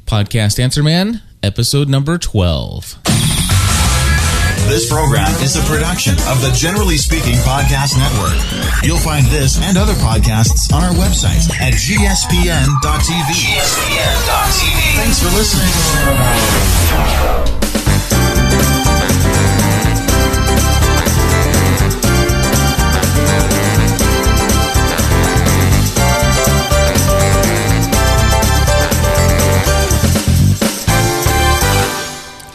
Podcast Answer Man, episode number 12. This program is a production of the Generally Speaking Podcast Network. You'll find this and other podcasts on our website at gspn.tv. Thanks for listening.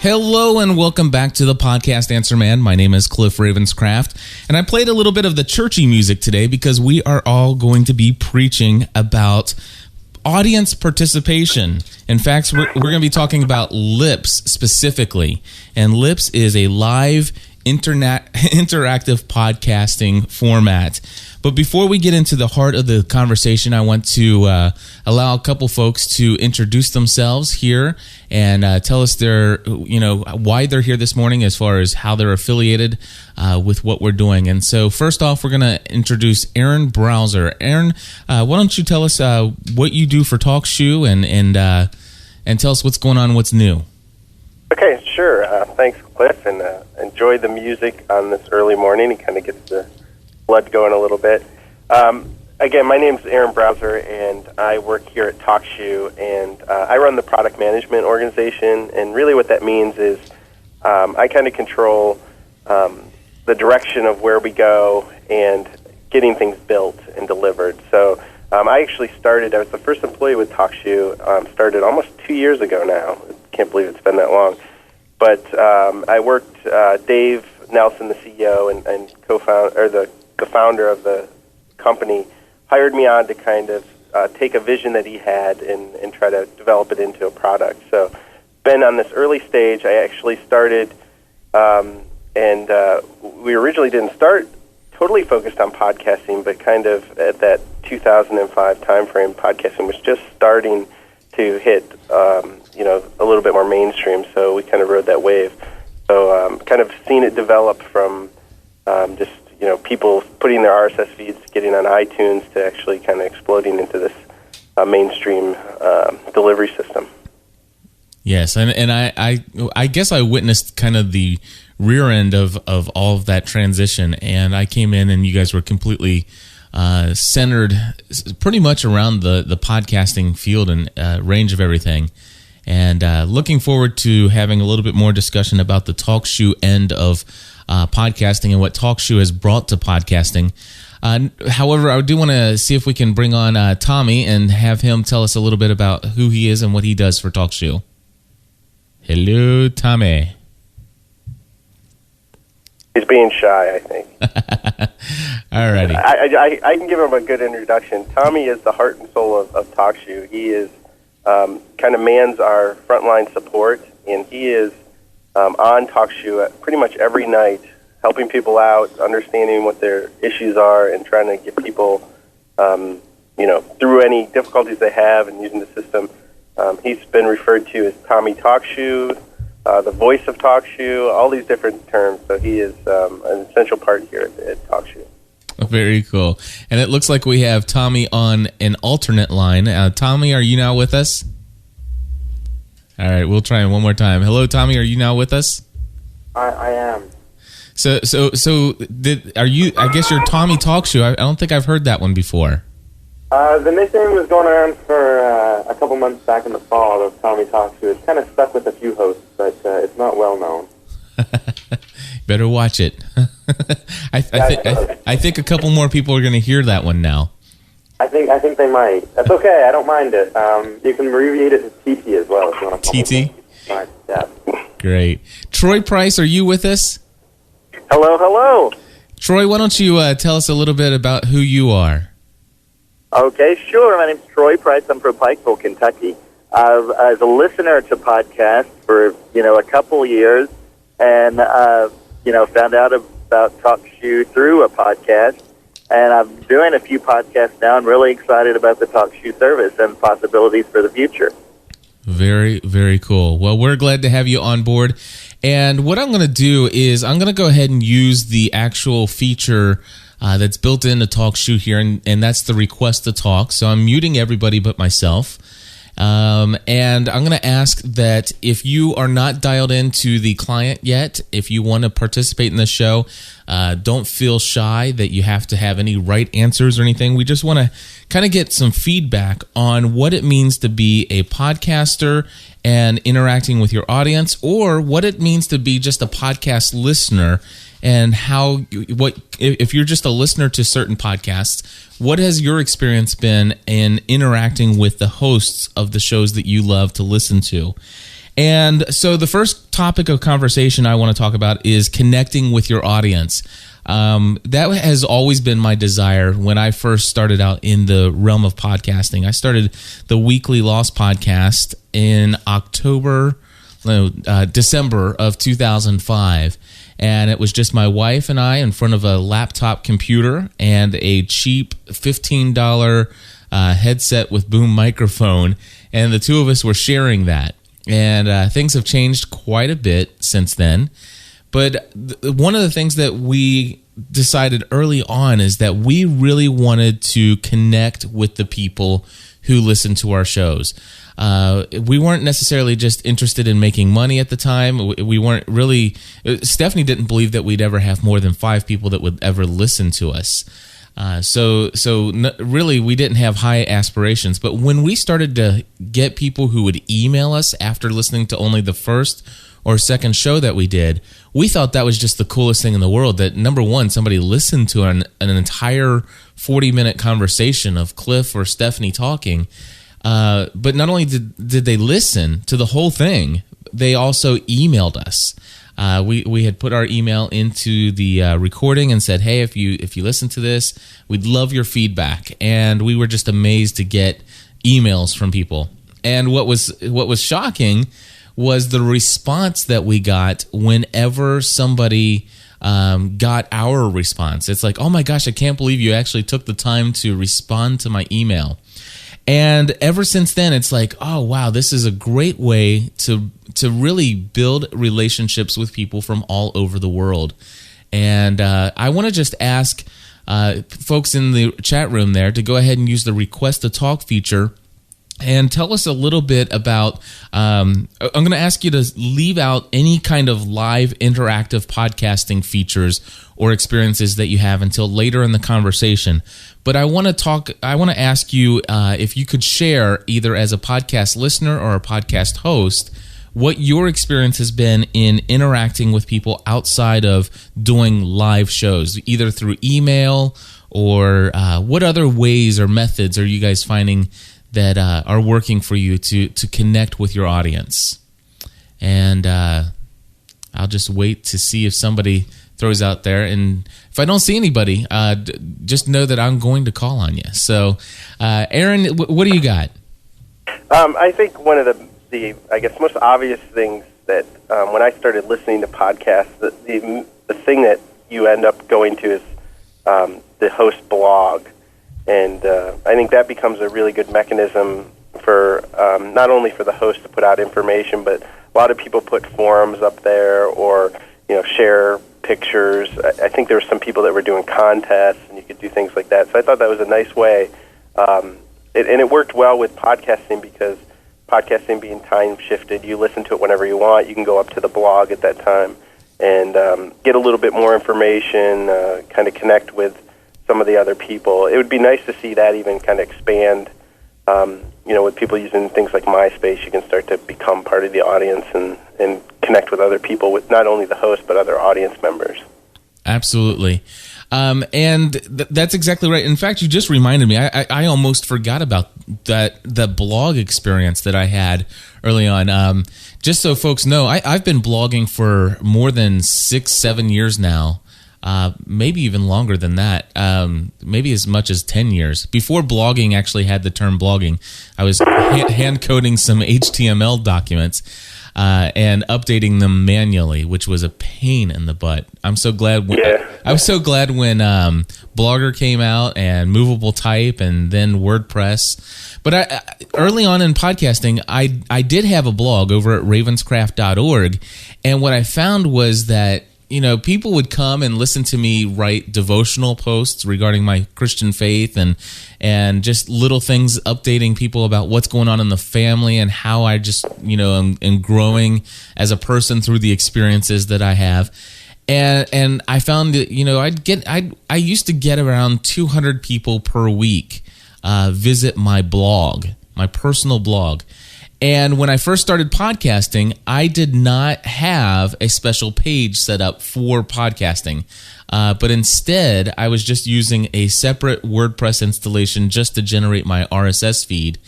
Hello and welcome back to the Podcast Answer Man. My name is Cliff Ravenscraft, and I played a little bit of the churchy music today because we are all going to be preaching about audience participation. In fact, we're going to be talking about LIPS specifically, and LIPS is a live interactive podcasting format. But before we get into the heart of the conversation, I want to allow a couple folks to introduce themselves here and tell us why they're here this morning, as far as how they're affiliated with what we're doing. And so, first off, we're going to introduce Aaron Browser. Aaron, why don't you tell us what you do for TalkShoe and tell us what's going on, what's new. Okay, sure. Thanks, Cliff, and enjoy the music on this early morning. It kind of gets the blood going a little bit. Again, my name's Aaron Browser, and I work here at TalkShoe, and I run the product management organization, and really what that means is I kind of control the direction of where we go and getting things built and delivered. So I actually I was the first employee with TalkShoe, started almost 2 years ago now. I can't believe it's been that long. But I worked, Dave Nelson, the CEO and co-founder, or the founder of the company, hired me on to kind of take a vision that he had and try to develop it into a product. So been on this early stage. I actually started, and we originally didn't start totally focused on podcasting, but kind of at that 2005 timeframe, podcasting was just starting to hit, a little bit more mainstream. So we kind of rode that wave. So kind of seen it develop from just people putting their RSS feeds, getting on iTunes, to actually kind of exploding into this mainstream delivery system. Yes, and I guess I witnessed kind of the rear end of all of that transition, and I came in and you guys were completely centered pretty much around the podcasting field and range of everything. And looking forward to having a little bit more discussion about the TalkShoe end of podcasting and what TalkShoe has brought to podcasting. However, I do want to see if we can bring on Tommy and have him tell us a little bit about who he is and what he does for TalkShoe. Hello, Tommy. He's being shy, I think. All righty. I can give him a good introduction. Tommy is the heart and soul of TalkShoe. He is kind of mans our frontline support, and he is on TalkShoe pretty much every night, helping people out, understanding what their issues are, and trying to get people, through any difficulties they have and using the system. He's been referred to as Tommy TalkShoe, the voice of TalkShoe, all these different terms. So he is an essential part here at TalkShoe. Very cool. And it looks like we have Tommy on an alternate line. Tommy, are you now with us? All right, we'll try it one more time. Hello, Tommy, are you now with us? I am. So are you? I guess you're Tommy TalkShoe. I don't think I've heard that one before. The nickname was going around for a couple months back in the fall of Tommy TalkShoe. It's kind of stuck with a few hosts, but it's not well known. Better watch it. I think a couple more people are going to hear that one now. I think they might. That's okay. I don't mind it. You can abbreviate it to TT as well if you want to. TT? Right. Yeah. Great. Troy Price, are you with us? Hello. Troy, why don't you tell us a little bit about who you are? Okay, sure. My name's Troy Price. I'm from Pikeville, Kentucky. As a listener to podcasts for, a couple years, and, found out about TalkShoe through a podcast, and I'm doing a few podcasts now. I'm really excited about the TalkShoe service and possibilities for the future. Very, very cool. Well, we're glad to have you on board. And what I'm going to do is I'm going to go ahead and use the actual feature that's built into TalkShoe here, and that's the request to talk. So I'm muting everybody but myself. And I'm going to ask that if you are not dialed into the client yet, if you want to participate in the show, don't feel shy that you have to have any right answers or anything. We just want to kind of get some feedback on what it means to be a podcaster and interacting with your audience, or what it means to be just a podcast listener, and if you're just a listener to certain podcasts, what has your experience been in interacting with the hosts of the shows that you love to listen to? And so the first topic of conversation I want to talk about is connecting with your audience. That has always been my desire when I first started out in the realm of podcasting. I started the Weekly Lost podcast in December of 2005. And it was just my wife and I in front of a laptop computer and a cheap $15 headset with boom microphone. And the two of us were sharing that. And things have changed quite a bit since then. But one of the things that we decided early on is that we really wanted to connect with the people who listen to our shows. We weren't necessarily just interested in making money at the time. We weren't really. Stephanie didn't believe that we'd ever have more than 5 people that would ever listen to us. Really, we didn't have high aspirations. But when we started to get people who would email us after listening to only the first or second show that we did, we thought that was just the coolest thing in the world. That, number one, somebody listened to an entire 40-minute conversation of Cliff or Stephanie talking. But not only did they listen to the whole thing, they also emailed us. We had put our email into the recording and said, "Hey, if you listen to this, we'd love your feedback." And we were just amazed to get emails from people. And what was shocking was the response that we got whenever somebody got our response. It's like, "Oh my gosh, I can't believe you actually took the time to respond to my email." And ever since then, it's like, oh, wow, this is a great way to really build relationships with people from all over the world. And I want to just ask folks in the chat room there to go ahead and use the Request to Talk feature and tell us a little bit about, I'm going to ask you to leave out any kind of live interactive podcasting features or experiences that you have until later in the conversation. But I want to ask you if you could share, either as a podcast listener or a podcast host, what your experience has been in interacting with people outside of doing live shows, either through email or what other ways or methods are you guys finding that are working for you to connect with your audience. And I'll just wait to see if somebody throws out there. And if I don't see anybody, just know that I'm going to call on you. So, Aaron, what do you got? I think one of the I guess most obvious things that when I started listening to podcasts, the thing that you end up going to is the host blog. And I think that becomes a really good mechanism for not only for the host to put out information, but a lot of people put forums up there or share pictures. I think there were some people that were doing contests, and you could do things like that. So I thought that was a nice way, and it worked well with podcasting because podcasting being time shifted, you listen to it whenever you want. You can go up to the blog at that time and get a little bit more information, kind of connect with some of the other people. It would be nice to see that even kind of expand. With people using things like MySpace, you can start to become part of the audience and connect with other people, with not only the host but other audience members. Absolutely. And that's exactly right. In fact, you just reminded me. I almost forgot about the blog experience that I had early on. Just so folks know, I've been blogging for more than 6-7 years now. Maybe even longer than that, maybe as much as 10 years. Before blogging actually had the term blogging, I was hand coding some HTML documents and updating them manually, which was a pain in the butt. I'm so glad I was so glad when Blogger came out and Movable Type and then WordPress. But early on in podcasting, I did have a blog over at ravenscraft.org, and what I found was that people would come and listen to me write devotional posts regarding my Christian faith and and just little things updating people about what's going on in the family and how I just, am growing as a person through the experiences that I have. And I found that, I used to get around 200 people per week visit my blog, my personal blog. And when I first started podcasting, I did not have a special page set up for podcasting. But instead, I was just using a separate WordPress installation just to generate my RSS feed.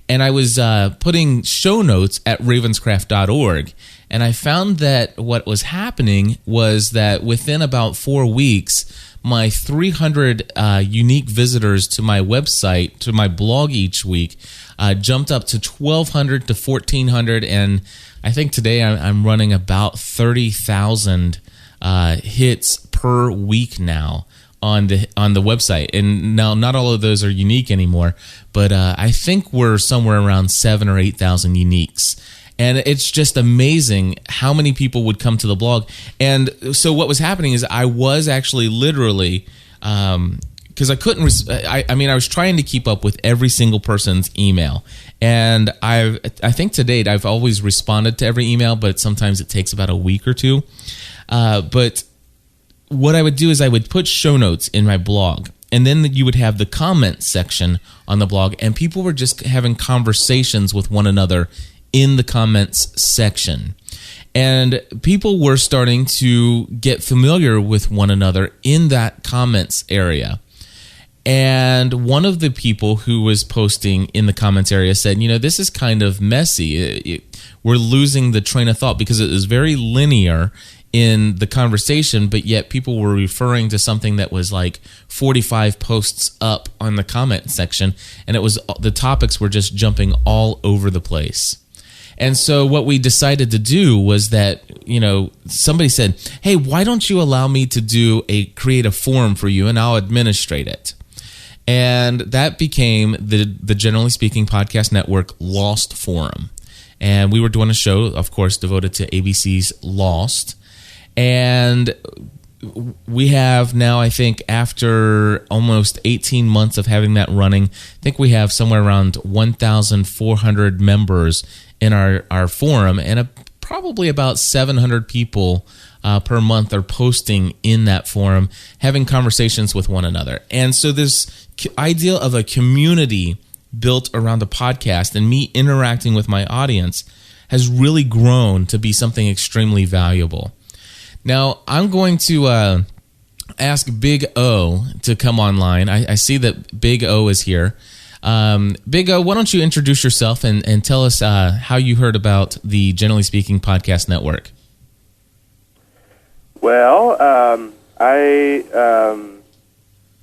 And I was putting show notes at ravenscraft.org. And I found that what was happening was that within about 4 weeks, my 300 unique visitors to my website, to my blog each week, jumped up to 1,200 to 1,400. And I think today I'm running about 30,000 hits per week now on the website. And now not all of those are unique anymore, but I think we're somewhere around 7,000 or 8,000 uniques. And it's just amazing how many people would come to the blog. And so what was happening is I was actually literally, because I couldn't, I was trying to keep up with every single person's email. And I think to date, I've always responded to every email, but sometimes it takes about a week or two. But what I would do is I would put show notes in my blog. And then you would have the comment section on the blog. And people were just having conversations with one another in the comments section. And people were starting to get familiar with one another in that comments area. And one of the people who was posting in the comments area said, this is kind of messy. We're losing the train of thought because it is very linear in the conversation, but yet people were referring to something that was like 45 posts up on the comment section, and it was the topics were just jumping all over the place. And so what we decided to do was that, somebody said, hey, why don't you allow me to create a forum for you and I'll administrate it. And that became the Generally Speaking Podcast Network Lost Forum. And we were doing a show, of course, devoted to ABC's Lost. And we have now, I think, after almost 18 months of having that running, I think we have somewhere around 1,400 members in our forum, and probably about 700 people per month are posting in that forum, having conversations with one another. And so this idea of a community built around a podcast and me interacting with my audience has really grown to be something extremely valuable. Now, I'm going to ask Big O to come online. I see that Big O is here. Big O, why don't you introduce yourself and tell us how you heard about the Generally Speaking Podcast Network? Well, I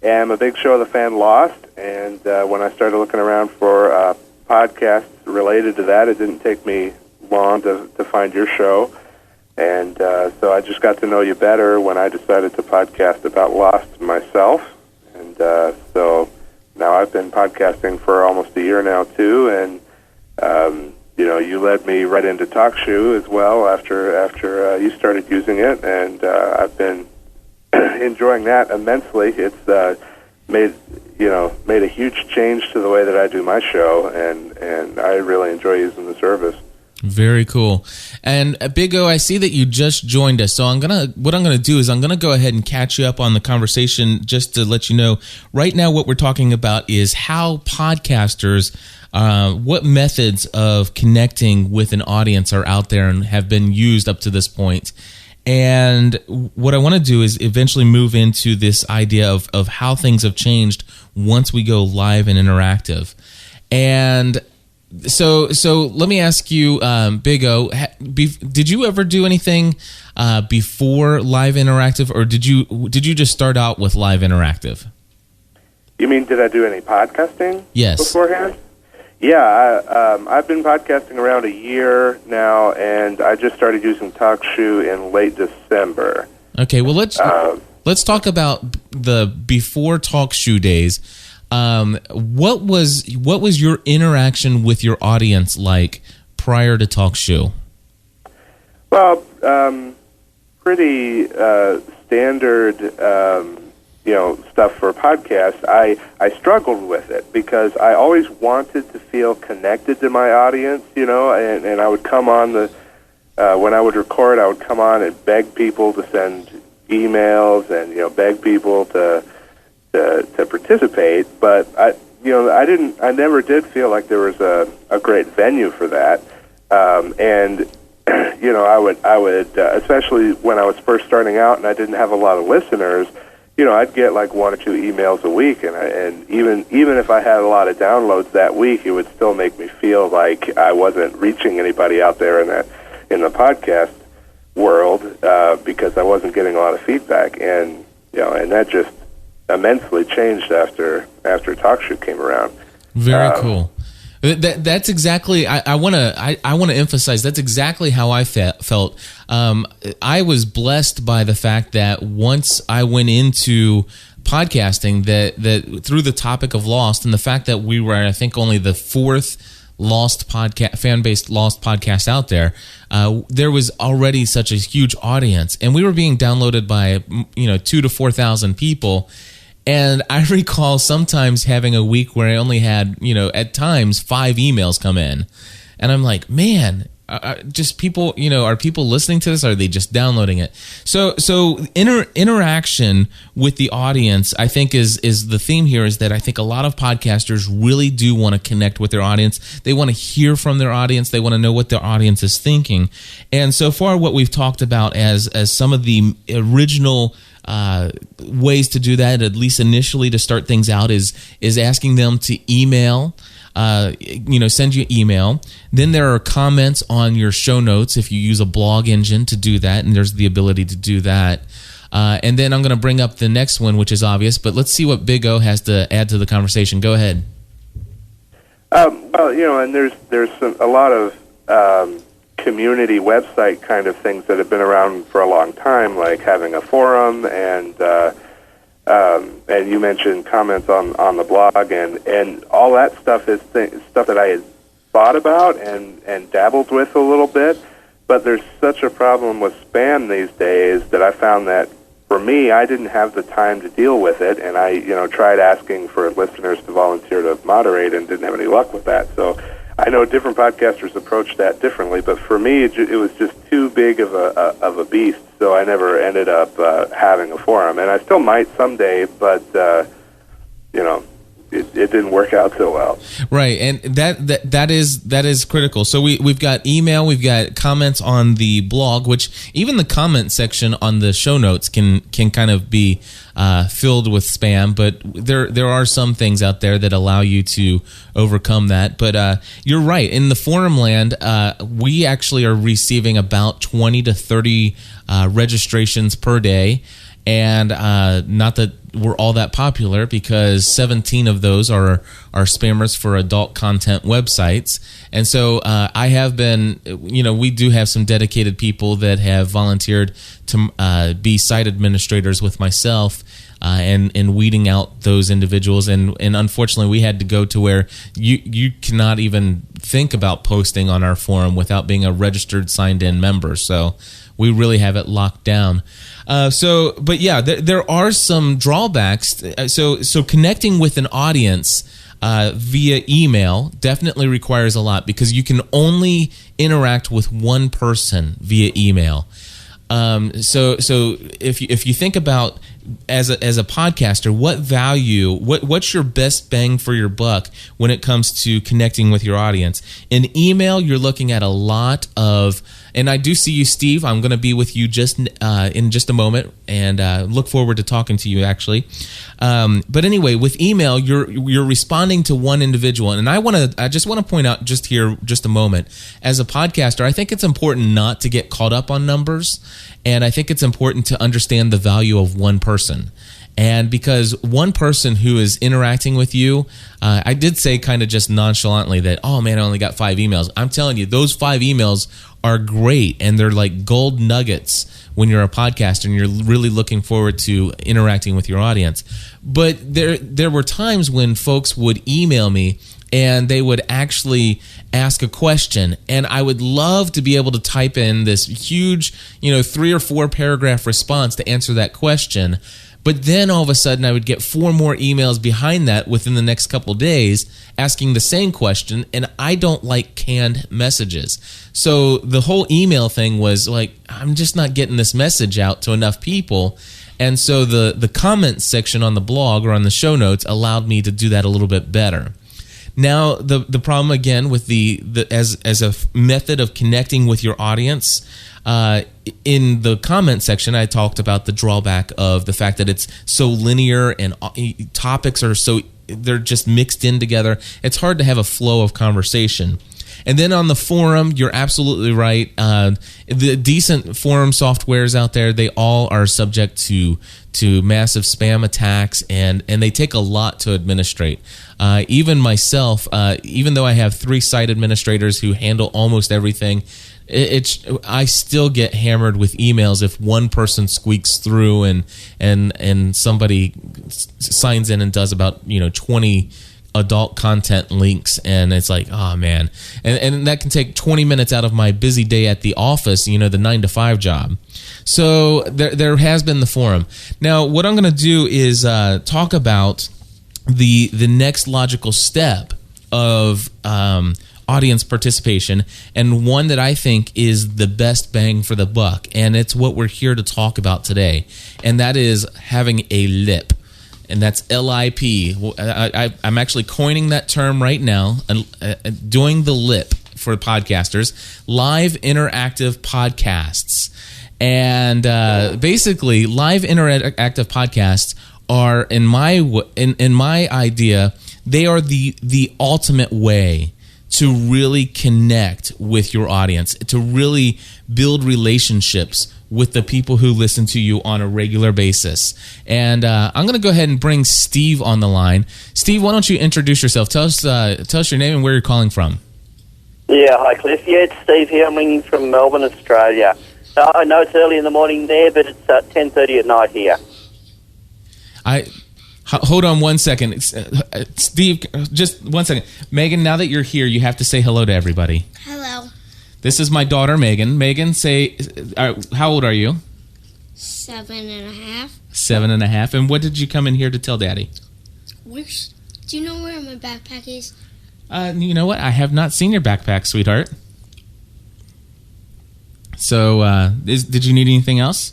am a big show of the fan Lost, and when I started looking around for podcasts related to that, it didn't take me long to find your show. And so I just got to know you better when I decided to podcast about Lost myself. And so now I've been podcasting for almost a year now, too. And, you led me right into TalkShoe as well after you started using it. And I've been enjoying that immensely. It's made a huge change to the way that I do my show. And I really enjoy using the service. Very cool. And Big O, I see that you just joined us. So what I'm gonna do is I'm gonna go ahead and catch you up on the conversation just to let you know. Right now, what we're talking about is how podcasters, what methods of connecting with an audience are out there and have been used up to this point. And what I want to do is eventually move into this idea of how things have changed once we go live and interactive. And So let me ask you, Big O, did you ever do anything before Live Interactive, or did you just start out with Live Interactive? You mean, did I do any podcasting? Yes. Beforehand? Yeah, I've been podcasting around a year now, and I just started using TalkShoe in late December. Okay, well let's talk about the before TalkShoe days. What was your interaction with your audience like prior to TalkShoe? Well, pretty standard, stuff for podcasts, I struggled with it because I always wanted to feel connected to my audience, and I would come on when I would record, I would come on and beg people to send emails and, beg people to participate, but I never did feel like there was a great venue for that. And I would especially when I was first starting out and I didn't have a lot of listeners, I'd get like 1 or 2 emails a week, and even if I had a lot of downloads that week, it would still make me feel like I wasn't reaching anybody out there in the podcast world because I wasn't getting a lot of feedback, and that just immensely changed after TalkShoe came around. Very cool. That's exactly. I want to emphasize that's exactly how I felt. I was blessed by the fact that once I went into podcasting, that through the topic of Lost and the fact that we were, I think, only the 4th Lost podcast, fan-based Lost podcast out there, there was already such a huge audience, and we were being downloaded by 2,000 to 4,000 people. And I recall sometimes having a week where I only had, at times 5 emails come in. And I'm like, man, just people, are people listening to this? Or are they just downloading it? So interaction with the audience, I think is the theme here, is that I think a lot of podcasters really do want to connect with their audience. They want to hear from their audience. They want to know what their audience is thinking. And so far what we've talked about as some of the original ways to do that, at least initially to start things out, is asking them to email, send you email. Then there are comments on your show notes if you use a blog engine to do that, and there's the ability to do that. And then I'm going to bring up the next one, which is obvious, but let's see what Big O has to add to the conversation. Go ahead. And there's a lot of community website kind of things that have been around for a long time, like having a forum, and you mentioned comments on the blog, and all that stuff is stuff that I had thought about and dabbled with a little bit, but there's such a problem with spam these days that I found that for me, I didn't have the time to deal with it, and I tried asking for listeners to volunteer to moderate and didn't have any luck with that. So I know different podcasters approach that differently, but for me, it was just too big of a beast, so I never ended up having a forum. And I still might someday, but it didn't work out so well. Right, and that is critical. So we've got email, we've got comments on the blog, which even the comment section on the show notes can kind of be filled with spam, but there are some things out there that allow you to overcome that. But you're right, in the forum land, we actually are receiving about 20 to 30 registrations per day. And not that we're all that popular, because 17 of those are spammers for adult content websites. And so I have been, we do have some dedicated people that have volunteered to be site administrators with myself and weeding out those individuals. And unfortunately, we had to go to where you cannot even think about posting on our forum without being a registered, signed-in member. So we really have it locked down. But yeah, there are some drawbacks. So connecting with an audience via email definitely requires a lot, because you can only interact with one person via email. So if you think about as a podcaster, what value, what's your best bang for your buck when it comes to connecting with your audience? In email, you're looking at a lot of, and I do see you, Steve. I'm going to be with you in just a moment, and look forward to talking to you, actually. But anyway, with email, you're responding to one individual, and I just want to point out just a moment, as a podcaster, I think it's important not to get caught up on numbers, and I think it's important to understand the value of one person. And because one person who is interacting with you, I did say kind of just nonchalantly that, oh man, I only got 5 emails. I'm telling you, those 5 emails are great, and they're like gold nuggets when you're a podcaster and you're really looking forward to interacting with your audience. But there were times when folks would email me and they would actually ask a question, and I would love to be able to type in this huge, 3 or 4 paragraph response to answer that question. But then all of a sudden I would get 4 more emails behind that within the next couple days asking the same question, and I don't like canned messages. So the whole email thing was like, I'm just not getting this message out to enough people. And so the comments section on the blog or on the show notes allowed me to do that a little bit better. Now, the problem again with as a method of connecting with your audience, in the comment section, I talked about the drawback of the fact that it's so linear and topics are they're just mixed in together. It's hard to have a flow of conversation. And then on the forum, you're absolutely right. The decent forum softwares out there, they all are subject to massive spam attacks, and they take a lot to administrate. Even myself, even though I have 3 site administrators who handle almost everything, I still get hammered with emails if one person squeaks through and somebody signs in and does about 20 adult content links, and it's like, oh man, and that can take 20 minutes out of my busy day at the office, the 9-to-5 job. So there has been the forum. Now what I'm going to do is talk about the next logical step of audience participation, and one that I think is the best bang for the buck, and it's what we're here to talk about today, and that is having a LIP. And that's LIP. I'm actually coining that term right now, doing the LIP for podcasters, live interactive podcasts. And basically, live interactive podcasts are, in my idea, they are the ultimate way to really connect with your audience, to really build relationships with the people who listen to you on a regular basis. And I'm going to go ahead and bring Steve on the line. Steve, why don't you introduce yourself? Tell us your name and where you're calling from. Yeah, hi Cliff. Yeah, it's Steve here. I'm ringing from Melbourne, Australia. I know it's early in the morning there, but it's 10:30 at night here. Hold on one second. Steve, just 1 second. Megan, now that you're here, you have to say hello to everybody. Hello. This is my daughter, Megan. Megan, say, how old are you? 7.5. 7.5. And what did you come in here to tell Daddy? Do you know where my backpack is? You know what? I have not seen your backpack, sweetheart. So, did you need anything else?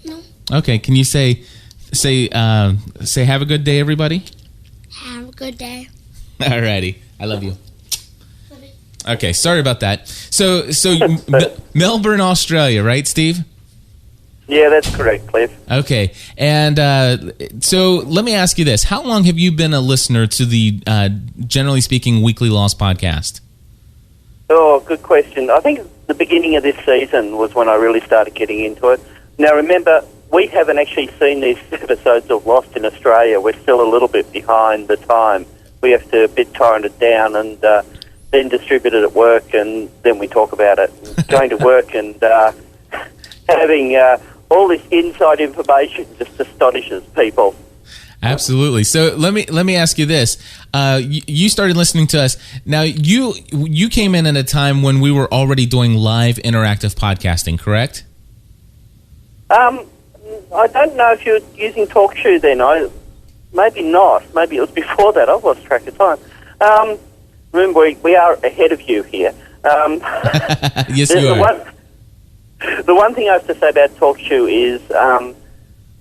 No. Okay. Can you say, have a good day, everybody? Have a good day. Alrighty. I love you. Okay, sorry about that. So Melbourne, Australia, right, Steve? Yeah, that's correct, Cliff. Okay, and so let me ask you this. How long have you been a listener to the Generally Speaking Weekly Lost podcast? Oh, good question. I think the beginning of this season was when I really started getting into it. Now, remember, we haven't actually seen these episodes of Lost in Australia. We're still a little bit behind the time. We have to torrent it down and then distribute it at work, and then we talk about it. Going to work and having all this inside information just astonishes people. Absolutely. So let me ask you this: you started listening to us. Now you came in at a time when we were already doing live interactive podcasting, correct? I don't know if you were using TalkShoe then. Maybe not. Maybe it was before that. I've lost track of time. Remember, we are ahead of you here. Yes, you are. The one thing I have to say about TalkShoe is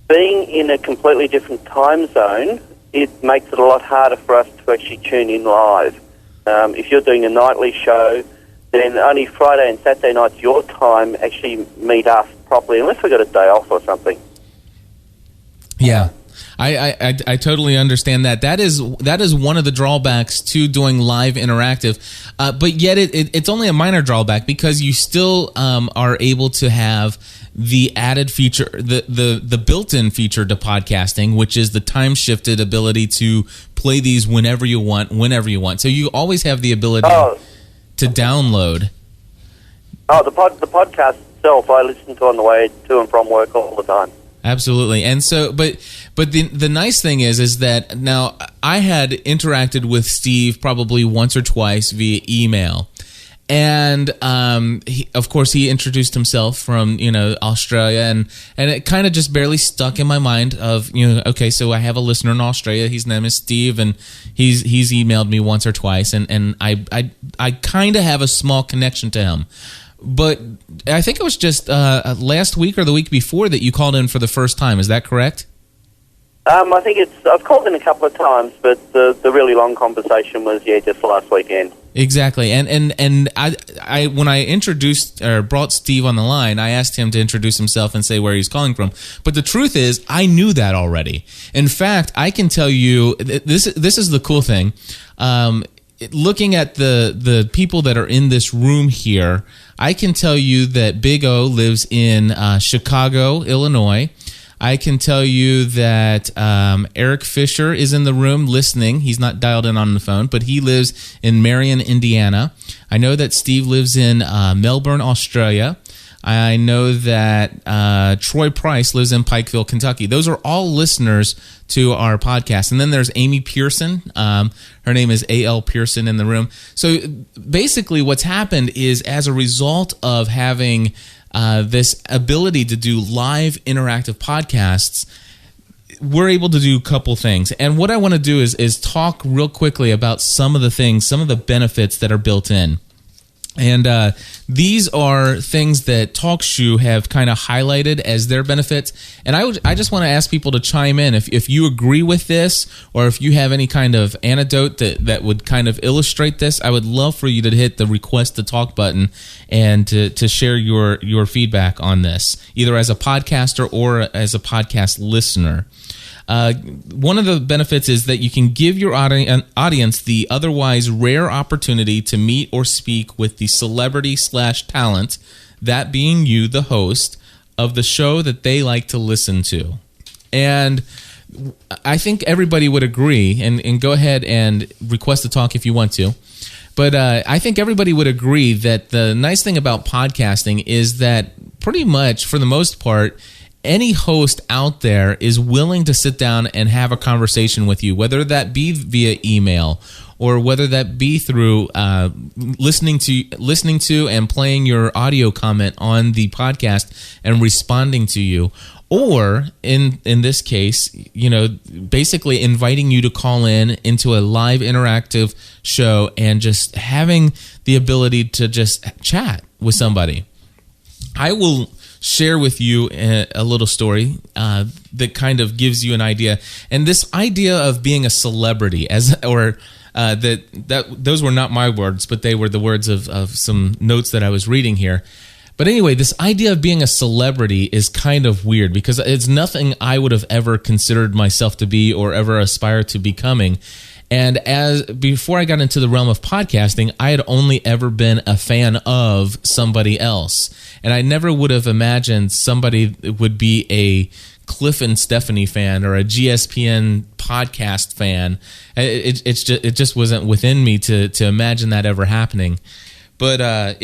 being in a completely different time zone, it makes it a lot harder for us to actually tune in live. If you're doing a nightly show, then only Friday and Saturday nights your time actually meet us properly, unless we've got a day off or something. Yeah. I totally understand that. That is one of the drawbacks to doing live interactive, but yet it's only a minor drawback because you still are able to have the added feature, the built-in feature to podcasting, which is the time-shifted ability to play these whenever you want. So you always have the ability to download. Oh, the podcast itself, I listen to on the way to and from work all the time. Absolutely. And so, but the nice thing is that now I had interacted with Steve probably once or twice via email, And of course, he introduced himself from Australia, and it kind of just barely stuck in my mind of okay, so I have a listener in Australia. His name is Steve, and he's emailed me once or twice, and I kind of have a small connection to him. But I think it was just last week or the week before that you called in for the first time. Is that correct? I think I've called in a couple of times, but the really long conversation was just last weekend. Exactly, and I when I introduced or brought Steve on the line, I asked him to introduce himself and say where he's calling from. But the truth is, I knew that already. In fact, I can tell you this is the cool thing. Looking at the people that are in this room here, I can tell you that Big O lives in Chicago, Illinois. I can tell you that Eric Fisher is in the room listening. He's not dialed in on the phone, but he lives in Marion, Indiana. I know that Steve lives in Melbourne, Australia. I know that Troy Price lives in Pikeville, Kentucky. Those are all listeners to our podcast. And then there's Amy Pearson. Her name is A.L. Pearson in the room. So basically what's happened is, as a result of having this ability to do live interactive podcasts, we're able to do a couple things. And what I want to do is talk real quickly about some of the benefits that are built in. And these are things that TalkShoe have kind of highlighted as their benefits. And I just want to ask people to chime in if you agree with this, or if you have any kind of anecdote that would kind of illustrate this. I would love for you to hit the request to talk button and to share your feedback on this, either as a podcaster or as a podcast listener. One of the benefits is that you can give your audience the otherwise rare opportunity to meet or speak with the celebrity/talent, that being you, the host, of the show that they like to listen to. And I think everybody would agree, and go ahead and request to talk if you want to, but I think everybody would agree that the nice thing about podcasting is that pretty much, for the most part, any host out there is willing to sit down and have a conversation with you, whether that be via email or whether that be through listening to and playing your audio comment on the podcast and responding to you, or in this case, basically inviting you to call into a live interactive show and just having the ability to just chat with somebody. I will share with you a little story that kind of gives you an idea. And this idea of being a celebrity, those were not my words, but they were the words of some notes that I was reading here. But anyway, this idea of being a celebrity is kind of weird because it's nothing I would have ever considered myself to be or ever aspire to becoming. And before I got into the realm of podcasting, I had only ever been a fan of somebody else. And I never would have imagined somebody would be a Cliff and Stephanie fan or a GSPN podcast fan. It just wasn't within me to imagine that ever happening. But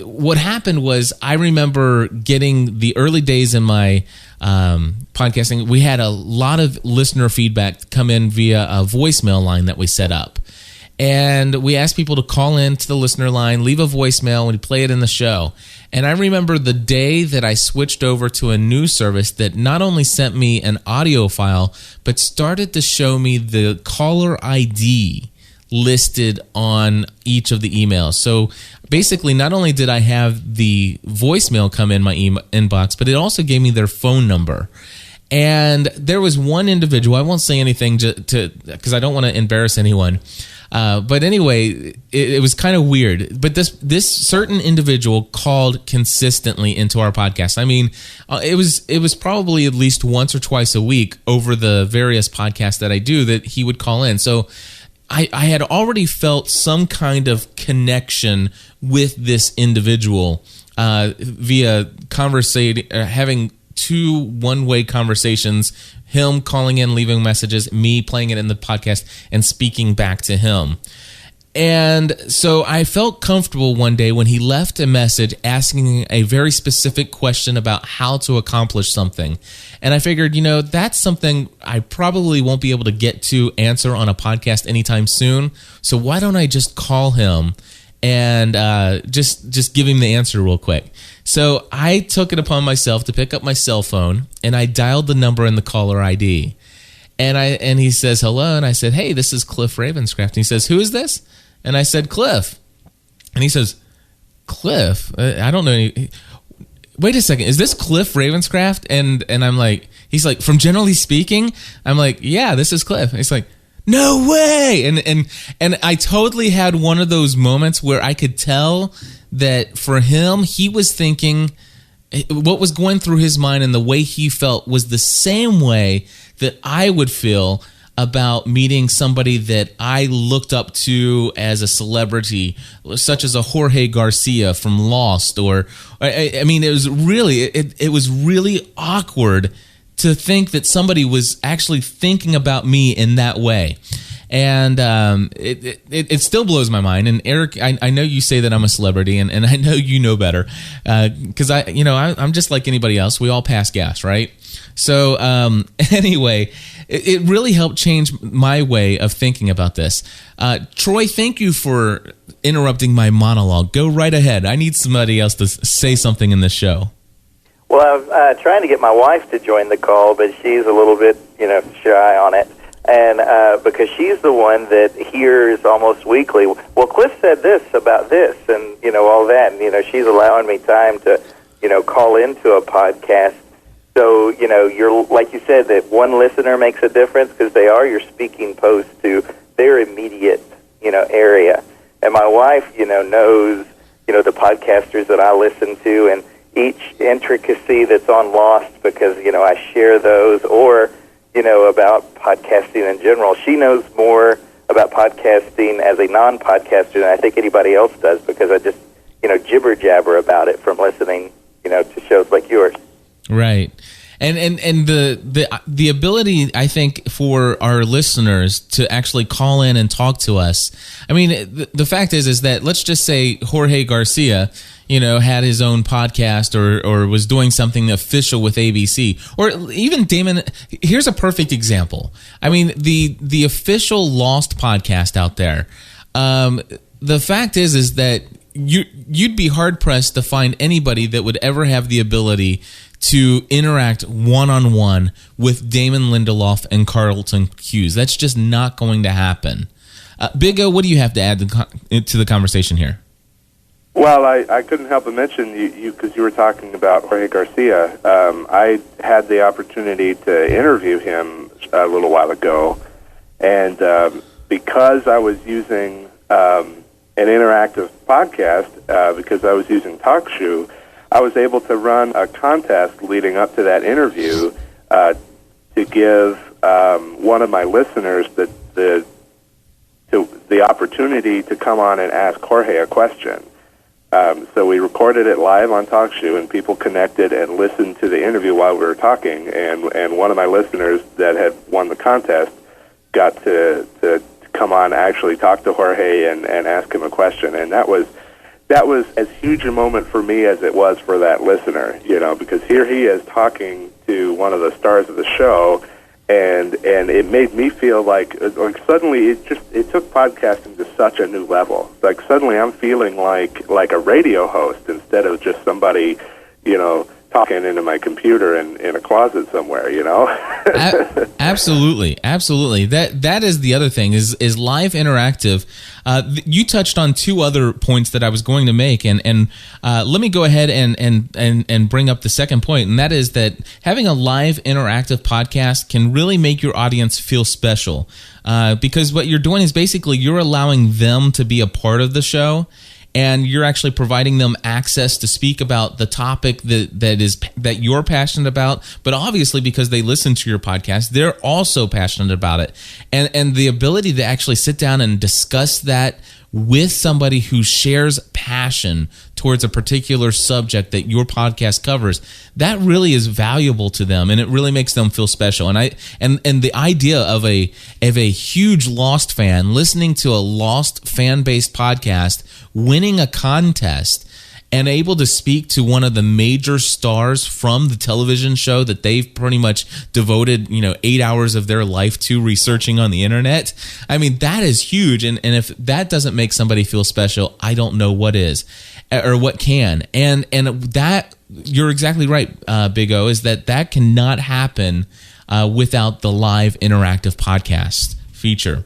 what happened was, I remember getting the early days in my podcasting. We had a lot of listener feedback come in via a voicemail line that we set up. And we asked people to call in to the listener line, leave a voicemail, and we'd play it in the show. And I remember the day that I switched over to a new service that not only sent me an audio file, but started to show me the caller ID listed on each of the emails. So basically, not only did I have the voicemail come in my inbox, but it also gave me their phone number. And there was one individual, I won't say anything because I don't want to embarrass anyone. But anyway, it was kind of weird. But this certain individual called consistently into our podcast. I mean, it was probably at least once or twice a week over the various podcasts that I do that he would call in. So I had already felt some kind of connection with this individual via having two one-way conversations, him calling in, leaving messages, me playing it in the podcast, and speaking back to him. And so I felt comfortable one day when he left a message asking a very specific question about how to accomplish something. And I figured, that's something I probably won't be able to get to answer on a podcast anytime soon. So why don't I just call him and just give him the answer real quick. So I took it upon myself to pick up my cell phone, and I dialed the number in the caller ID. And he says, hello, and I said, hey, this is Cliff Ravenscraft. And he says, who is this? And I said, Cliff. And he says, Cliff? I don't know any... Wait a second, is this Cliff Ravenscraft? And I'm like, he's like, from Generally Speaking? I'm like, yeah, this is Cliff. And he's like, no way! And I totally had one of those moments where I could tell that for him, he was thinking, what was going through his mind and the way he felt was the same way that I would feel about meeting somebody that I looked up to as a celebrity, such as a Jorge Garcia from Lost, or I mean, it was really awkward to think that somebody was actually thinking about me in that way. And it still blows my mind. And Eric, I know you say that I'm a celebrity, and I know you know better, because I'm just like anybody else. We all pass gas, right? So anyway, it really helped change my way of thinking about this. Troy, thank you for interrupting my monologue. Go right ahead. I need somebody else to say something in this show. Well, I'm trying to get my wife to join the call, but she's a little bit, shy on it. And because she's the one that hears almost weekly, well, Cliff said this about this, and, all that. And, she's allowing me time to, call into a podcast. So, you're, like you said, that one listener makes a difference because they are your speaking post to their immediate, area. And my wife, knows, the podcasters that I listen to and each intricacy that's on Lost because, I share those, or about podcasting in general. She knows more about podcasting as a non-podcaster than I think anybody else does because I just, jibber-jabber about it from listening, to shows like yours. Right. And the ability, I think, for our listeners to actually call in and talk to us. I mean, the fact is that let's just say Jorge Garcia, had his own podcast or was doing something official with ABC, or even Damon. Here's a perfect example. I mean, the official Lost podcast out there. The fact is that you'd be hard pressed to find anybody that would ever have the ability to interact one-on-one with Damon Lindelof and Carlton Hughes. That's just not going to happen. Big O, what do you have to add to the conversation here? Well, I couldn't help but mention you because you were talking about Jorge Garcia. I had the opportunity to interview him a little while ago, and because I was using an interactive podcast, because I was using TalkShoe, I was able to run a contest leading up to that interview to give one of my listeners the opportunity to come on and ask Jorge a question. So we recorded it live on TalkShoe, and people connected and listened to the interview while we were talking. And one of my listeners that had won the contest got to come on, actually talk to Jorge and ask him a question, and that was as huge a moment for me as it was for that listener, because here he is talking to one of the stars of the show, and it made me feel like suddenly it took podcasting to such a new level. Like suddenly I'm feeling like a radio host instead of just somebody, talking into my computer in a closet somewhere, Absolutely. That is the other thing is live interactive. You touched on two other points that I was going to make, and let me go ahead and bring up the second point, and that is that having a live interactive podcast can really make your audience feel special, because what you're doing is basically you're allowing them to be a part of the show. And you're actually providing them access to speak about the topic that you're passionate about, but obviously because they listen to your podcast, they're also passionate about it. And the ability to actually sit down and discuss that with somebody who shares passion towards a particular subject that your podcast covers, that really is valuable to them, and it really makes them feel special. And the idea of a huge Lost fan listening to a Lost fan-based podcast, winning a contest, and able to speak to one of the major stars from the television show that they've pretty much devoted, 8 hours of their life to researching on the internet. I mean, that is huge. And if that doesn't make somebody feel special, I don't know what is, or what can. And that, you're exactly right, Big O, is that cannot happen without the live interactive podcast feature.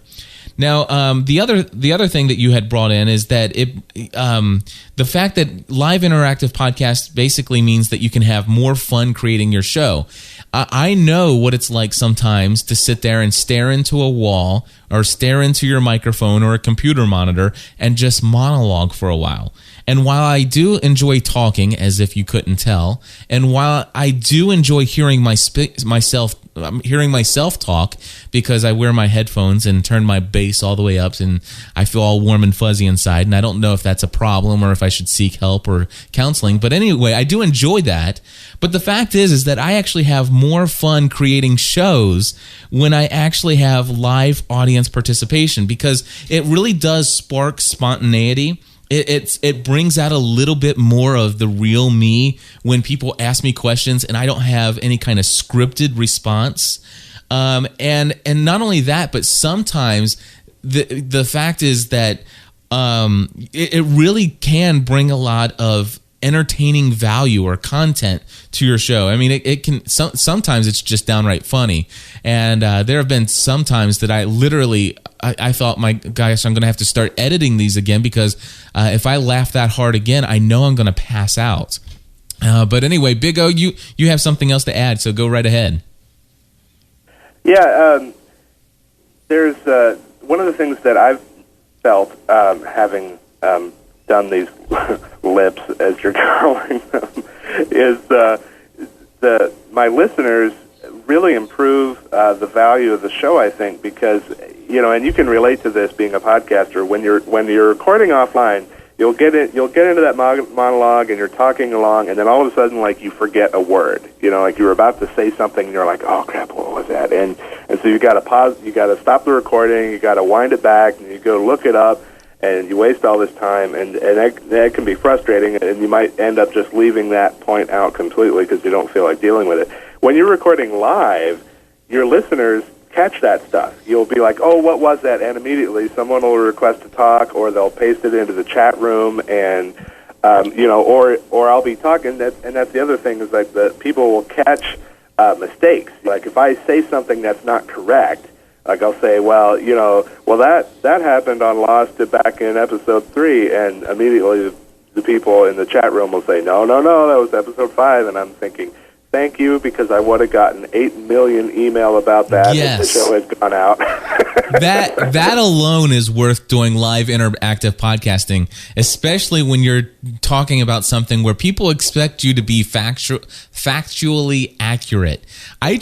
Now, the other thing that you had brought in is that the fact that live interactive podcast basically means that you can have more fun creating your show. I know what it's like sometimes to sit there and stare into a wall or stare into your microphone or a computer monitor and just monologue for a while. And while I do enjoy talking, as if you couldn't tell, and while I do enjoy hearing myself talk because I wear my headphones and turn my bass all the way up and I feel all warm and fuzzy inside, and I don't know if that's a problem or if I should seek help or counseling. But anyway, I do enjoy that. But the fact is that I actually have more fun creating shows when I actually have live audience participation, because it really does spark spontaneity. It brings out a little bit more of the real me when people ask me questions and I don't have any kind of scripted response. And not only that, but sometimes the fact is that it really can bring a lot of entertaining value or content to your show. I mean, it can sometimes it's just downright funny, and there have been some times that I literally I thought, my gosh, I'm going to have to start editing these again, because if I laugh that hard again, I know I'm going to pass out. But anyway, Big O, you have something else to add, so go right ahead. Yeah, there's one of the things that I've felt having done these lips, as you're calling them, is my listeners really improve the value of the show, I think, because, and you can relate to this being a podcaster. When you're recording offline, you'll get into that monologue and you're talking along, and then all of a sudden, like, you forget a word. Like you were about to say something and you're like, oh crap, what was that? And so you got to pause, you got to stop the recording, you got to wind it back, and you go look it up, and you waste all this time, and that can be frustrating, and you might end up just leaving that point out completely because you don't feel like dealing with it. When you're recording live, your listeners catch that stuff. You'll be like, oh, what was that? And immediately someone will request to talk, or they'll paste it into the chat room, and or I'll be talking, and that's the other thing, is like the people will catch mistakes. Like if I say something that's not correct, like I'll say, that happened on Lost back in episode 3, and immediately the people in the chat room will say, no, that was episode 5, and I'm thinking, thank you, because I would have gotten 8 million email about that if the show had gone out. That alone is worth doing live interactive podcasting, especially when you're talking about something where people expect you to be factually accurate. I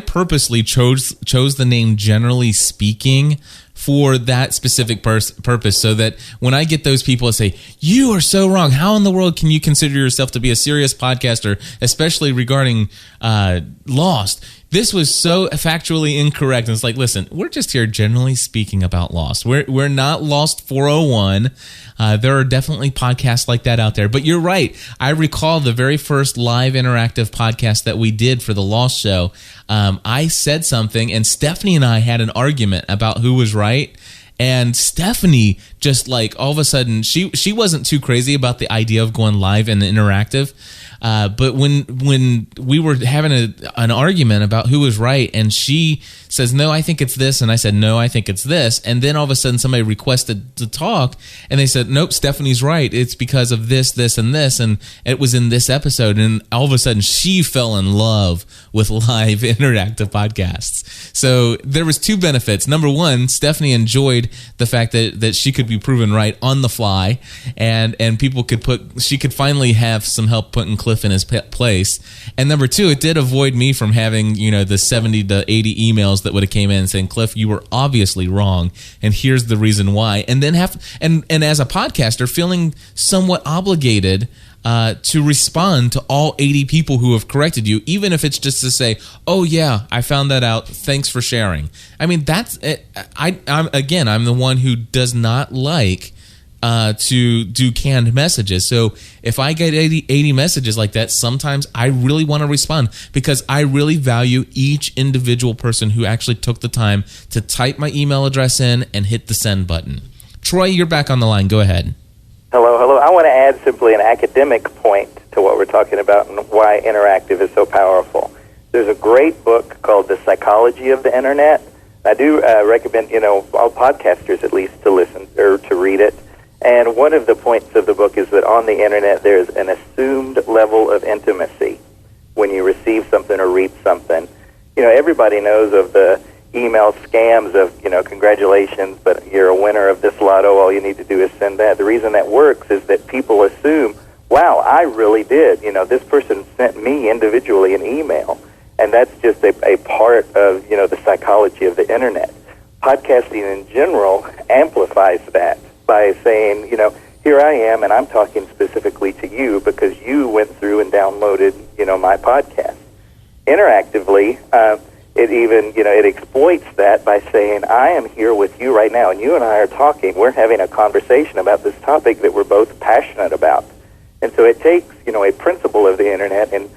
purposely chose the name Generally Speaking for that specific purpose, so that when I get those people that say, you are so wrong, how in the world can you consider yourself to be a serious podcaster, especially regarding Lost? This was so factually incorrect. And it's like, listen, we're just here generally speaking about Lost. We're not Lost 401. There are definitely podcasts like that out there. But you're right. I recall the very first live interactive podcast that we did for the Lost show. I said something, and Stephanie and I had an argument about who was right. And Stephanie just like all of a sudden, she wasn't too crazy about the idea of going live and interactive. But when we were having an argument about who was right, and she says, no, I think it's this, and I said, no, I think it's this, and then all of a sudden somebody requested to talk, and they said, nope, Stephanie's right, it's because of this, this, and this, and it was in this episode, and all of a sudden she fell in love with live interactive podcasts. So there was two benefits. Number one, Stephanie enjoyed the fact that she could be proven right on the fly, and people she could finally have some help putting Cliff in his place. And number two, it did avoid me from having, the 70 to 80 emails that would have came in saying, Cliff, you were obviously wrong, and here's the reason why. And then and as a podcaster, feeling somewhat obligated to respond to all 80 people who have corrected you, even if it's just to say, oh yeah, I found that out, thanks for sharing. I mean, that's it. I'm the one who does not like to do canned messages. So if I get 80 messages like that, sometimes I really want to respond because I really value each individual person who actually took the time to type my email address in and hit the send button. Troy, you're back on the line. Go ahead. Hello. I want to add simply an academic point to what we're talking about and why interactive is so powerful. There's a great book called The Psychology of the Internet. I do recommend, all podcasters at least to listen or to read it. And one of the points of the book is that on the Internet there's an assumed level of intimacy when you receive something or read something. Everybody knows of the email scams of, congratulations, but you're a winner of this lotto. All you need to do is send that. The reason that works is that people assume, wow, I really did. This person sent me individually an email. And that's just a part of, the psychology of the Internet. Podcasting in general amplifies that by saying, here I am, and I'm talking specifically to you because you went through and downloaded, my podcast. Interactively, it even, it exploits that by saying, I am here with you right now, and you and I are talking. We're having a conversation about this topic that we're both passionate about. And so it takes, a principle of the Internet and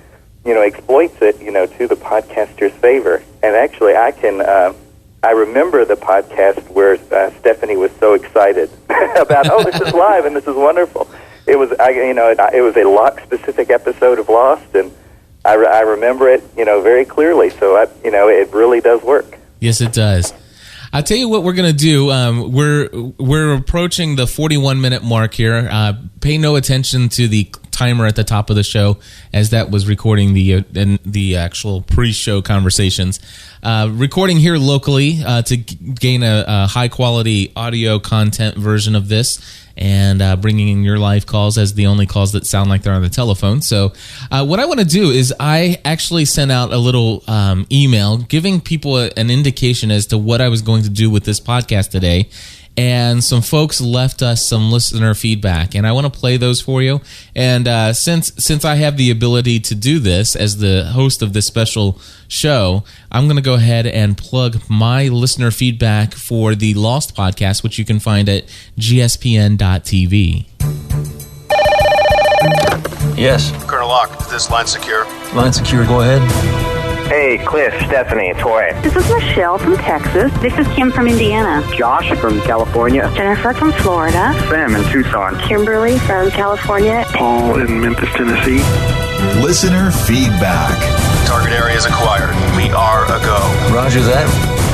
exploits it, to the podcaster's favor. And actually, I remember the podcast where Stephanie was so excited about, oh, this is live and this is wonderful. It was, it was a Locke-specific episode of Lost, and I remember it, very clearly. So, it really does work. Yes, it does. I'll tell you what we're going to do. We're approaching the 41-minute mark here. Pay no attention to the timer at the top of the show, as that was recording the actual pre-show conversations. Recording here locally to gain a high-quality audio content version of this, and bringing in your live calls as the only calls that sound like they're on the telephone. So what I want to do is I actually sent out a little email giving people an indication as to what I was going to do with this podcast today. And some folks left us some listener feedback, and I want to play those for you. And since I have the ability to do this as the host of this special show, I'm going to go ahead and plug my listener feedback for the Lost podcast, which you can find at gspn.tv. Yes. Colonel Locke, is this line secure? Line secure, go ahead. Hey, Cliff, Stephanie, Troy. This is Michelle from Texas. This is Kim from Indiana. Josh from California. Jennifer from Florida. Sam in Tucson. Kimberly from California. Paul in Memphis, Tennessee. Listener feedback. Target area is acquired. We are a go. Roger that.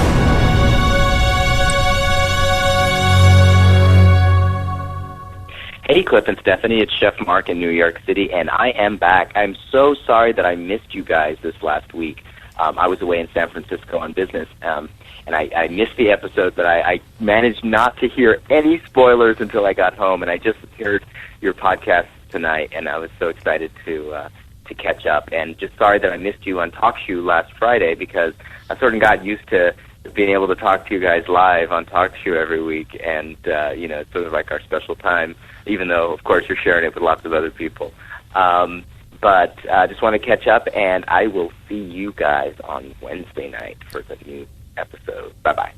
Hey, Cliff and Stephanie, it's Chef Mark in New York City, and I am back. I'm so sorry that I missed you guys this last week. I was away in San Francisco on business, and I missed the episode, but I managed not to hear any spoilers until I got home, and I just heard your podcast tonight, and I was so excited to catch up. And just sorry that I missed you on TalkShoe last Friday, because I sort of got used to being able to talk to you guys live on TalkShoe every week, and it's sort of like our special time, even though, of course, you're sharing it with lots of other people. But I just want to catch up, and I will see you guys on Wednesday night for the new episode. Bye-bye.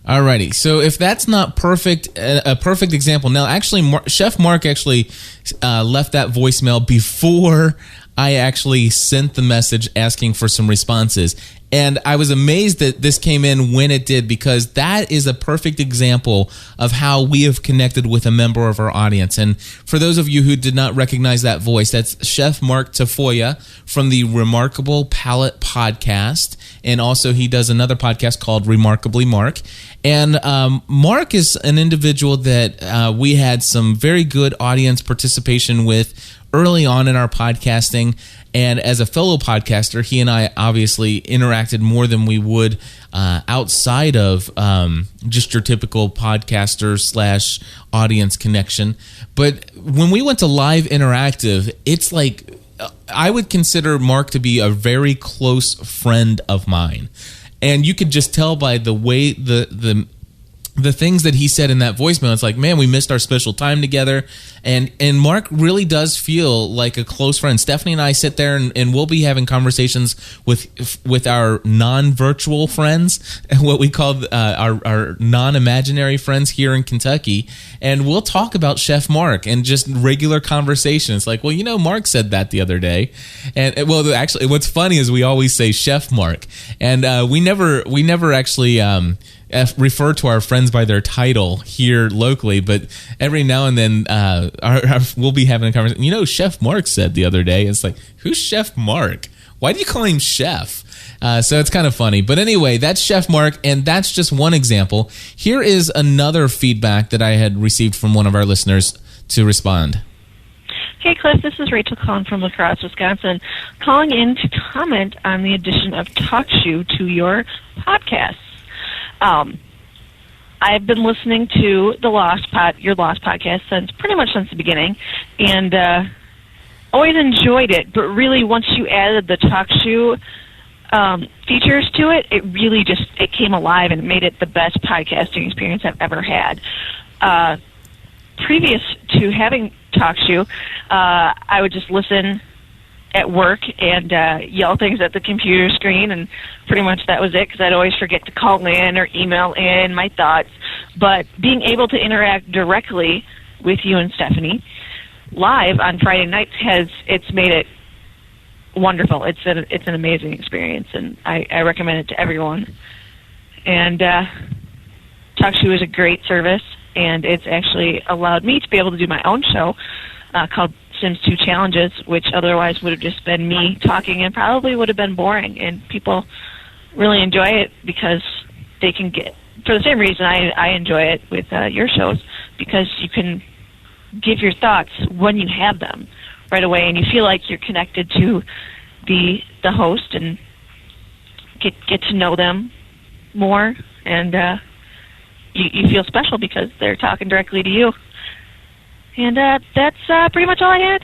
Alrighty, so if that's not perfect, a perfect example. Now, actually, Chef Mark actually left that voicemail before I actually sent the message asking for some responses. And I was amazed that this came in when it did, because that is a perfect example of how we have connected with a member of our audience. And for those of you who did not recognize that voice, that's Chef Mark Tafoya from the Remarkable Palate podcast. And also he does another podcast called Remarkably Mark. And Mark is an individual that we had some very good audience participation with early on in our podcasting. And as a fellow podcaster, he and I obviously interacted more than we would outside of just your typical podcaster / audience connection. But when we went to Live Interactive, it's like I would consider Mark to be a very close friend of mine. And you could just tell by the way the the things that he said in that voicemail, it's like, man, we missed our special time together. And Mark really does feel like a close friend. Stephanie and I sit there and we'll be having conversations with our non-virtual friends, what we call our non-imaginary friends here in Kentucky. And we'll talk about Chef Mark and just regular conversations. Like, well, Mark said that the other day. And well, actually, what's funny is we always say Chef Mark. And we never actually refer to our friends by their title here locally, but every now and then we'll be having a conversation. Chef Mark said the other day, it's like, who's Chef Mark? Why do you call him Chef? So it's kind of funny. But anyway, that's Chef Mark, and that's just one example. Here is another feedback that I had received from one of our listeners to respond. Hey, Cliff, this is Rachel calling from La Crosse, Wisconsin, calling in to comment on the addition of TalkShoe to your podcast. I've been listening to your Lost podcast pretty much since the beginning, and always enjoyed it. But really, once you added the TalkShoe features to it, it really it came alive and made it the best podcasting experience I've ever had. Previous to having TalkShoe, I would just listen at work and yell things at the computer screen, and pretty much that was it, because I'd always forget to call in or email in my thoughts. But being able to interact directly with you and Stephanie live on Friday nights it's made it wonderful. It's an amazing experience, and I recommend it to everyone. And TalkShoe is a great service, and it's actually allowed me to be able to do my own show called Sims 2 Challenges, which otherwise would have just been me talking and probably would have been boring. And people really enjoy it because they can get, for the same reason I enjoy it with your shows, because you can give your thoughts when you have them right away, and you feel like you're connected to the host and get to know them more, and you feel special because they're talking directly to you. And that's pretty much all I had.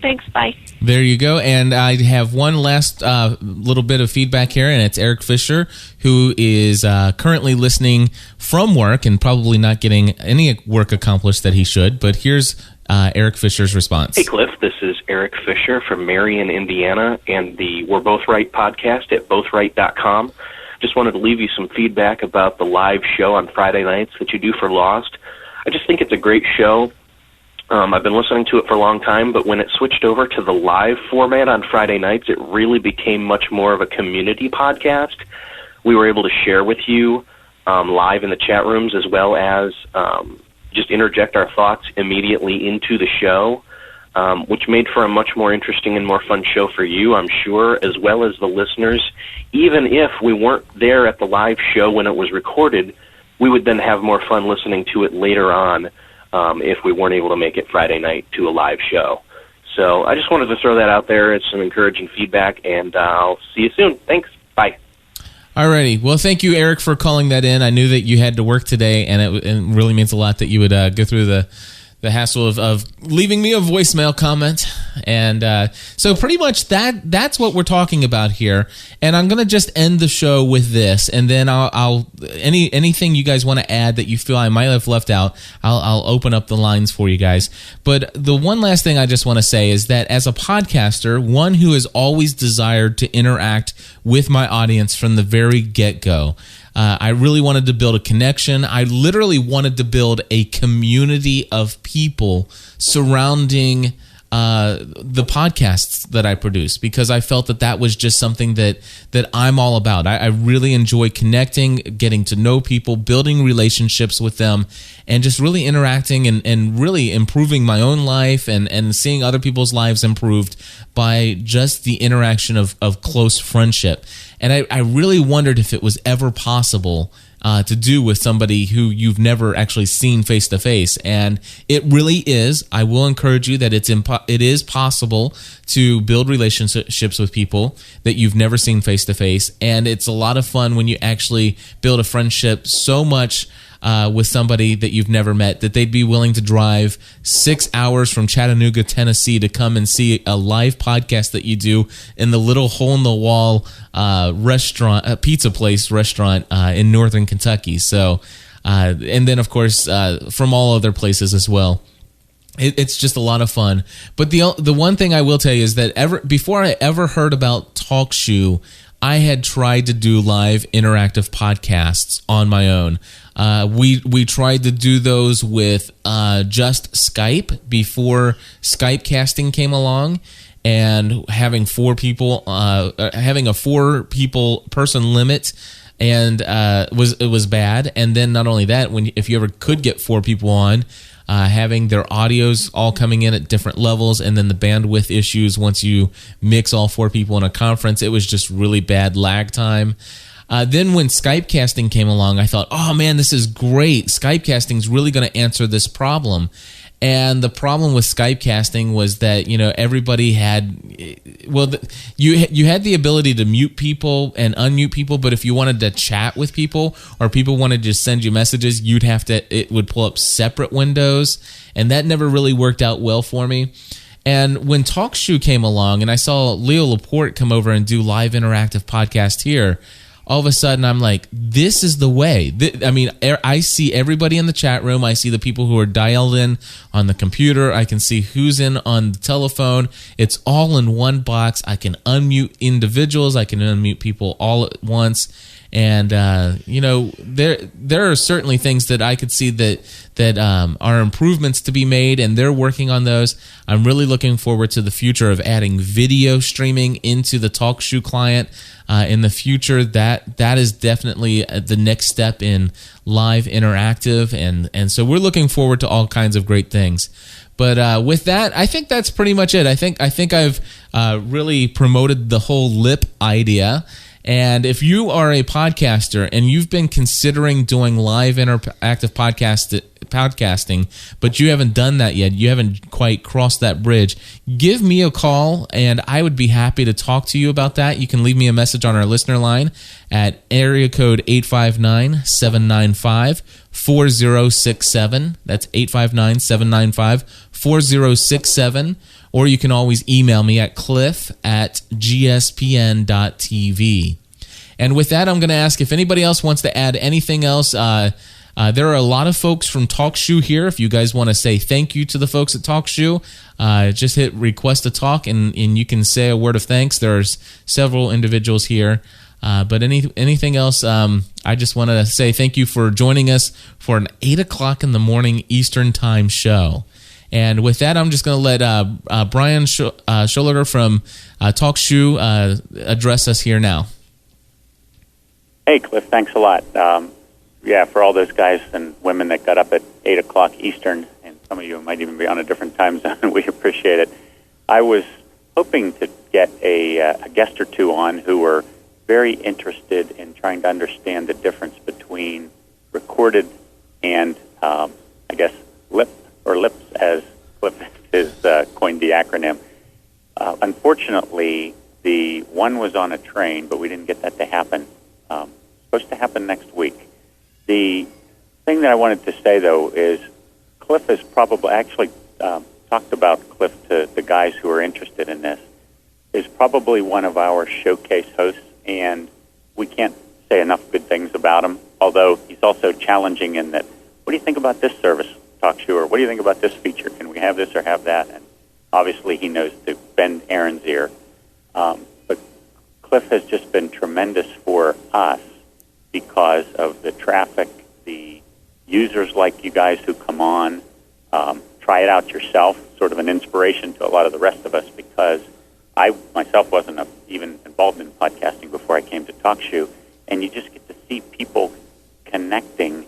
Thanks. Bye. There you go. And I have one last little bit of feedback here, and it's Eric Fisher, who is currently listening from work and probably not getting any work accomplished that he should. But here's Eric Fisher's response. Hey, Cliff. This is Eric Fisher from Marion, Indiana, and the We're Both Right podcast at bothright.com. Just wanted to leave you some feedback about the live show on Friday nights that you do for Lost. I just think it's a great show. I've been listening to it for a long time, but when it switched over to the live format on Friday nights, it really became much more of a community podcast. We were able to share with you live in the chat rooms, as well as just interject our thoughts immediately into the show, which made for a much more interesting and more fun show for you, I'm sure, as well as the listeners. Even if we weren't there at the live show when it was recorded, we would then have more fun listening to it later on, if we weren't able to make it Friday night to a live show. So I just wanted to throw that out there. It's some encouraging feedback, and I'll see you soon. Thanks. Bye. Alrighty. Well, thank you, Eric, for calling that in. I knew that you had to work today, and it really means a lot that you would go through the hassle of leaving me a voicemail comment. And so pretty much that's what we're talking about here. And I'm going to just end the show with this, and then I'll anything you guys want to add that you feel I might have left out, I'll open up the lines for you guys. But the one last thing I just want to say is that as a podcaster, one who has always desired to interact with my audience from the very get-go, I really wanted to build a connection. I literally wanted to build a community of people surrounding the podcasts that I produce, because I felt that was just something that I'm all about. I really enjoy connecting, getting to know people, building relationships with them, and just really interacting and really improving my own life and seeing other people's lives improved by just the interaction of close friendship. And I really wondered if it was ever possible to do with somebody who you've never actually seen face to face, and it really is. I will encourage you that it is possible to build relationships with people that you've never seen face to face, and it's a lot of fun when you actually build a friendship so much with somebody that you've never met that they'd be willing to drive 6 hours from Chattanooga, Tennessee to come and see a live podcast that you do in the little hole-in-the-wall restaurant, pizza place restaurant in northern Kentucky. So and then of course from all other places as well. It's just a lot of fun. But the one thing I will tell you is that before I ever heard about TalkShoe, I had tried to do live interactive podcasts on my own. We tried to do those with just Skype before Skype casting came along, and having 4 people, having a 4 people person limit, and it was bad. And then not only that, if you ever could get 4 people on, having their audios all coming in at different levels, and then the bandwidth issues once you mix all 4 people in a conference, it was just really bad lag time. Then when Skype casting came along, I thought, oh man, this is great. Skype casting is really going to answer this problem. And the problem with Skype casting was that, everybody had, you had the ability to mute people and unmute people, but if you wanted to chat with people or people wanted to just send you messages, it would pull up separate windows, and that never really worked out well for me. And when TalkShoe came along and I saw Leo Laporte come over and do live interactive podcast here, all of a sudden I'm like, this is the way. I see everybody in the chat room. I see the people who are dialed in on the computer. I can see who's in on the telephone. It's all in one box. I can unmute individuals. I can unmute people all at once. And, there are certainly things that I could see that are improvements to be made, and they're working on those. I'm really looking forward to the future of adding video streaming into the TalkShoe client. In the future, that is definitely the next step in live interactive, and so we're looking forward to all kinds of great things. But with that, I think that's pretty much it. I think I've really promoted the whole LIP idea. And if you are a podcaster and you've been considering doing live interactive podcasting, but you haven't done that yet, you haven't quite crossed that bridge, give me a call and I would be happy to talk to you about that. You can leave me a message on our listener line at area code 859-795-4067. That's 859-795-4067. Or you can always email me at cliff@gspn.tv. And with that, I'm going to ask if anybody else wants to add anything else. There are a lot of folks from TalkShoe here. If you guys want to say thank you to the folks at TalkShoe, just hit request to talk, and you can say a word of thanks. There's several individuals here. But anything else, I just want to say thank you for joining us for an 8 o'clock in the morning Eastern Time show. And with that, I'm just going to let Brian Scholiger from TalkShoe address us here now. Hey, Cliff, thanks a lot. For all those guys and women that got up at 8 o'clock Eastern, and some of you might even be on a different time zone, we appreciate it. I was hoping to get a guest or two on who were very interested in trying to understand the difference between recorded and, LIPS, as Cliff has coined the acronym. Unfortunately, the one was on a train, but we didn't get that to happen. Supposed to happen next week. The thing that I wanted to say, though, is Cliff has probably talked about Cliff to the guys who are interested in this, is probably one of our showcase hosts, and we can't say enough good things about him, although he's also challenging in that, what do you think about this service, TalkShoe, or what do you think about this feature? Can we have this or have that? And obviously he knows to bend Aaron's ear. But Cliff has just been tremendous for us because of the traffic, the users like you guys who come on, try it out yourself, sort of an inspiration to a lot of the rest of us, because I myself wasn't even involved in podcasting before I came to TalkShoe, and you just get to see people connecting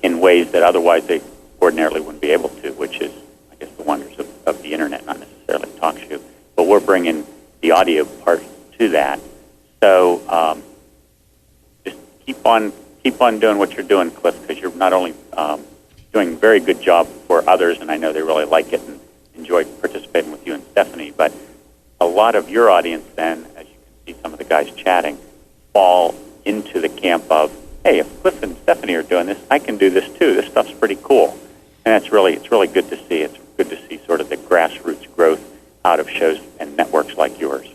in ways that otherwise they ordinarily wouldn't be able to, which is, I guess, the wonders of the Internet, not necessarily TalkShoe. But we're bringing the audio part to that. So just keep on doing what you're doing, Cliff, because you're not only doing a very good job for others, and I know they really like it and enjoy participating with you and Stephanie, but a lot of your audience then, as you can see some of the guys chatting, fall into the camp of, hey, if Cliff and Stephanie are doing this, I can do this too. This stuff's pretty cool. And it's really good to see. It's good to see sort of the grassroots growth out of shows and networks like yours.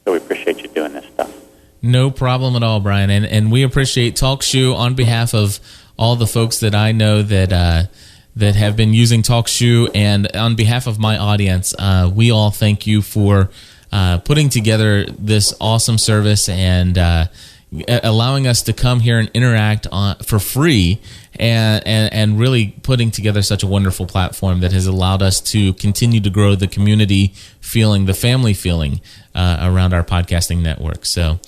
So we appreciate you doing this stuff. No problem at all, Brian. And we appreciate TalkShoe on behalf of all the folks that I know that have been using TalkShoe, and on behalf of my audience, we all thank you for putting together this awesome service and allowing us to come here and interact for free, and really putting together such a wonderful platform that has allowed us to continue to grow the community feeling, the family feeling around our podcasting network. So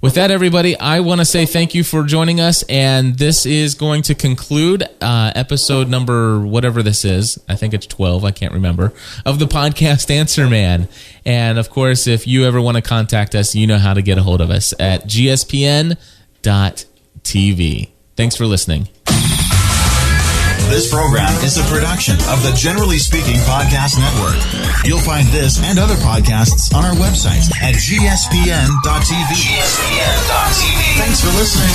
with that, everybody, I want to say thank you for joining us, and this is going to conclude episode number whatever this is. I think it's 12, I can't remember, of the podcast Answer Man. And of course, if you ever want to contact us, you know how to get a hold of us at gspn.tv. Thanks for listening. This program is a production of the Generally Speaking Podcast Network. You'll find this and other podcasts on our website at gspn.tv. Thanks for listening.